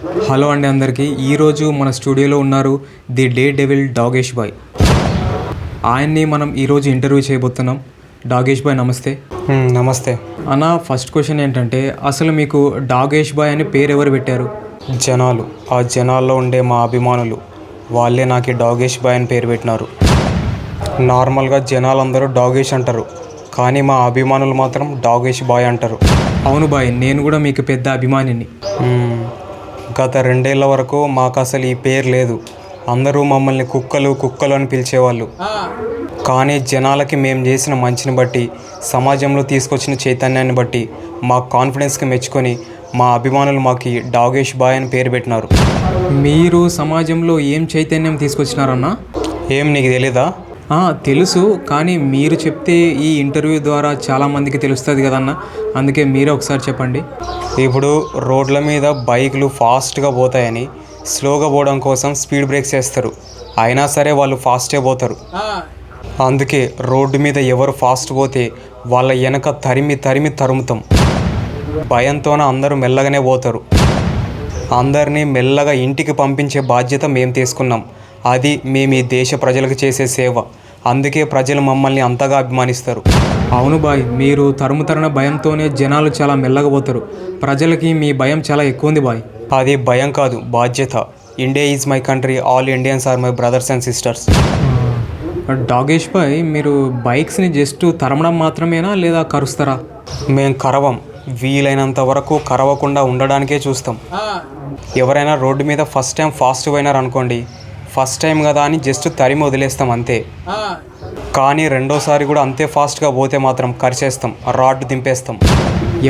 Hello అండి అందరికీ. ఈరోజు మన స్టూడియోలో ఉన్నారు ది డే డెవిల్ డాగేష్ బాయ్. ఆయన్ని మనం ఈరోజు ఇంటర్వ్యూ చేయబోతున్నాం. డాగేష్ బాయ్ నమస్తే. నమస్తే అన్న, ఫస్ట్ క్వశ్చన్ ఏంటంటే అసలు మీకు డాగేష్ బాయ్ అని పేరు ఎవరు పెట్టారు? జనాలు, ఆ జనాల్లో ఉండే మా అభిమానులు, వాళ్ళే నాకు డాగేష్ బాయ్ అని పేరు పెట్టినారు. నార్మల్గా జనాలందరూ డాగేష్ అంటారు, కానీ మా అభిమానులు మాత్రం డాగేష్ బాయ్ అంటారు. అవును బాయ్, నేను కూడా మీకు పెద్ద అభిమానిని. గత 2 ఏళ్ల వరకు మాకు అసలు ఈ పేరు లేదు. అందరూ మమ్మల్ని కుక్కలు కుక్కలు అని పిలిచేవాళ్ళు. కానీ జనాలకి మేము చేసిన మంచిని బట్టి, సమాజంలో తీసుకొచ్చిన చైతన్యాన్ని బట్టి, మా కాన్ఫిడెన్స్కి మెచ్చుకొని మా అభిమానులు మాకు డాగేష్ బాయ్ అని పేరు పెట్టినారు. మీరు సమాజంలో ఏం చైతన్యం తీసుకొచ్చినారన్నా? ఏం నీకు తెలీదా? తెలుసు, కానీ మీరు చెప్తే ఈ ఇంటర్వ్యూ ద్వారా చాలామందికి తెలుస్తుంది కదన్న, అందుకే మీరే ఒకసారి చెప్పండి. ఇప్పుడు రోడ్ల మీద బైకులు ఫాస్ట్గా పోతాయని స్లోగా పోవడం కోసం స్పీడ్ బ్రేక్స్ వేస్తారు. అయినా సరే వాళ్ళు ఫాస్టే పోతారు. అందుకే రోడ్డు మీద ఎవరు ఫాస్ట్ పోతే వాళ్ళ వెనక తరుముతాం. భయంతోన అందరూ మెల్లగానే పోతారు. అందరినీ మెల్లగా ఇంటికి పంపించే బాధ్యత మేము తీసుకున్నాం. అది మేము ఈ దేశ ప్రజలకు చేసే సేవ. అందుకే ప్రజలు మమ్మల్ని అంతగా అభిమానిస్తారు. అవును బాయ్, మీరు తరుణ భయంతోనే జనాలు చాలా మెల్లగా పోతారు. ప్రజలకి మీ భయం చాలా ఎక్కువ ఉంది బాయ్. అది భయం కాదు, బాధ్యత. India is my country, all Indians are my brothers and sisters. డాగేష్ బాయ్, మీరు బైక్స్ని జస్ట్ తరమడం మాత్రమేనా లేదా కరుస్తారా? మేము కరవం. వీలైనంత వరకు కరవకుండా ఉండడానికే చూస్తాం. ఎవరైనా రోడ్డు మీద ఫస్ట్ టైం ఫాస్ట్ పోయినారనుకోండి, ఫస్ట్ టైం కదా అని జస్ట్ తరిమి వదిలేస్తాం అంతే. కానీ రెండోసారి కూడా అంతే ఫాస్ట్గా పోతే మాత్రం కరిచేస్తాం, రాడ్ దింపేస్తాం.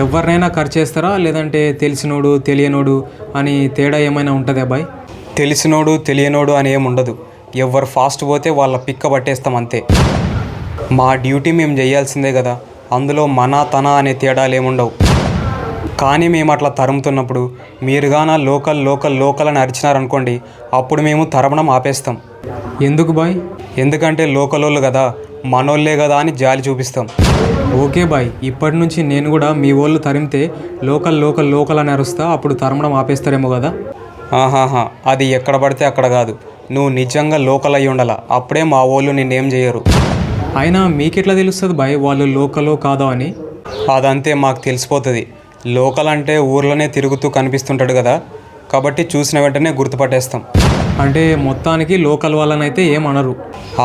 ఎవరినైనా కరిచేస్తారా, లేదంటే తెలిసినోడు తెలియనోడు అని తేడా ఏమైనా ఉంటుందా బాయ్? తెలిసినోడు తెలియనోడు అని ఏముండదు. ఎవరు ఫాస్ట్ పోతే వాళ్ళ పిక్క పట్టేస్తాం అంతే. మా డ్యూటీ మేము చేయాల్సిందే కదా, అందులో మన తన అనే తేడాలు ఏముండవు. కానీ మేము అట్లా తరుముతున్నప్పుడు మీరుగాన లోకల్ అని అరిచినారనుకోండి, అప్పుడు మేము తరమడం ఆపేస్తాం. ఎందుకు బాయ్? ఎందుకంటే లోకలోళ్ళు కదా, మనోళ్ళే కదా అని జాలి చూపిస్తాం. ఓకే బాయ్, ఇప్పటి నుంచి నేను కూడా మీ వాళ్ళు తరిమితే లోకల్ అని అరుస్తా, అప్పుడు తరమడం ఆపేస్తారేమో కదా? అది ఎక్కడ పడితే అక్కడ కాదు, నువ్వు నిజంగా లోకల్ అయ్యి ఉండాల, అప్పుడే మా వాళ్ళు నిన్నేం చేయరు. అయినా మీకెట్లా తెలుస్తుంది బాయ్ వాళ్ళు లోకలో కాదో అని? అదంతే, మాకు తెలిసిపోతుంది. లోకల్ అంటే ఊర్లోనే తిరుగుతూ కనిపిస్తుంటాడు కదా, కాబట్టి చూసిన వెంటనే గుర్తుపట్టేస్తాం. అంటే మొత్తానికి లోకల్ వాళ్ళనైతే ఏమనరు?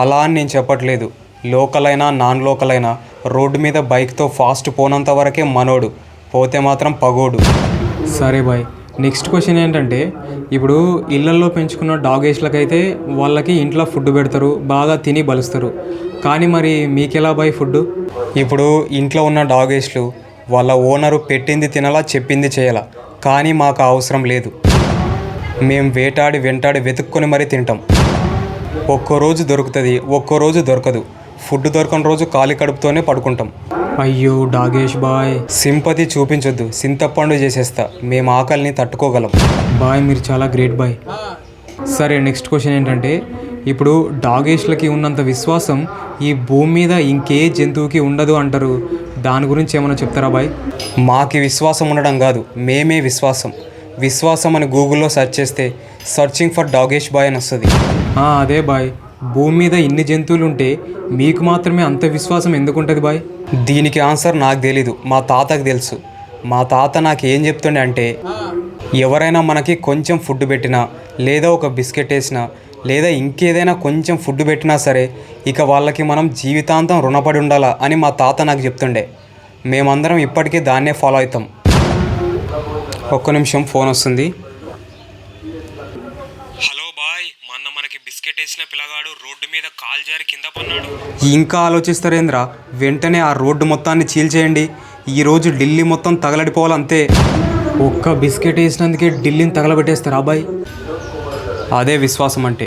అలా అని నేను చెప్పట్లేదు. లోకల్ అయినా నాన్ లోకల్ అయినా రోడ్డు మీద బైక్తో ఫాస్ట్ పోనంత వరకే మనోడు, పోతే మాత్రం పగోడు. సరే బాయ్, నెక్స్ట్ క్వశ్చన్ ఏంటంటే, ఇప్పుడు ఇళ్లల్లో పెంచుకున్న డాగేష్లకైతే వాళ్ళకి ఇంట్లో ఫుడ్ పెడతారు, బాగా తిని బలుస్తారు. కానీ మరి మీకెలా బాయ్ ఫుడ్? ఇప్పుడు ఇంట్లో ఉన్న డాగేష్లు వాళ్ళ ఓనరు పెట్టింది తినాలా, చెప్పింది చేయాలా. కానీ మాకు అవసరం లేదు. మేము వెంటాడి వెతుక్కొని మరీ తింటాం. ఒక్కరోజు దొరుకుతుంది, ఒక్కరోజు దొరకదు. ఫుడ్ దొరకని రోజు ఖాళీ కడుపుతోనే పడుకుంటాం. అయ్యో డాగేష్ బాయ్, సింపతి చూపించొద్దు, సింతపండు చేసేస్తా. మేము ఆకలిని తట్టుకోగలం. బాయ్, మీరు చాలా గ్రేట్ బాయ్. సరే, నెక్స్ట్ క్వశ్చన్ ఏంటంటే, ఇప్పుడు డాగేష్లకి ఉన్నంత విశ్వాసం ఈ భూమి మీద ఇంకే జంతువుకి ఉండదు అంటారు. దాని గురించి ఏమైనా చెప్తారా బాయ్? మాకి విశ్వాసం ఉండడం కాదు, మేమే విశ్వాసం అని గూగుల్లో సెర్చ్ చేస్తే సర్చింగ్ ఫర్ డాగేష్ బాయ్ అని వస్తుంది. అదే బాయ్, భూమి మీద ఇన్ని జంతువులు ఉంటే మీకు మాత్రమే అంత విశ్వాసం ఎందుకు ఉంటుంది బాయ్? దీనికి ఆన్సర్ నాకు తెలీదు, మా తాతకు తెలుసు. మా తాత నాకు ఏం చెప్తుండే అంటే, ఎవరైనా మనకి కొంచెం ఫుడ్ పెట్టినా, లేదా ఒక బిస్కెట్ వేసినా, లేదా ఇంకేదైనా కొంచెం ఫుడ్ పెట్టినా సరే, ఇక వాళ్ళకి మనం జీవితాంతం రుణపడి ఉండాలా అని మా తాత నాకు చెప్తుండే. మేమందరం ఇప్పటికీ దాన్నే ఫాలో అవుతాం. ఒక్క నిమిషం, ఫోన్ వస్తుంది. హలో బాయ్, మొన్న మనకి బిస్కెట్ వేసిన పిల్లగాడు రోడ్డు మీద కాలు జారి కింద పన్నాడు. ఇంకా ఆలోచిస్తారేంద్రా, వెంటనే ఆ రోడ్డు మొత్తాన్ని చీల్చేయండి. ఈరోజు ఢిల్లీ మొత్తం తగలడిపోవాలంతే. ఒక్క బిస్కెట్ వేసినందుకే ఢిల్లీని తగలబెట్టేస్తారా బాయ్? అదే విశ్వాసం అంటే.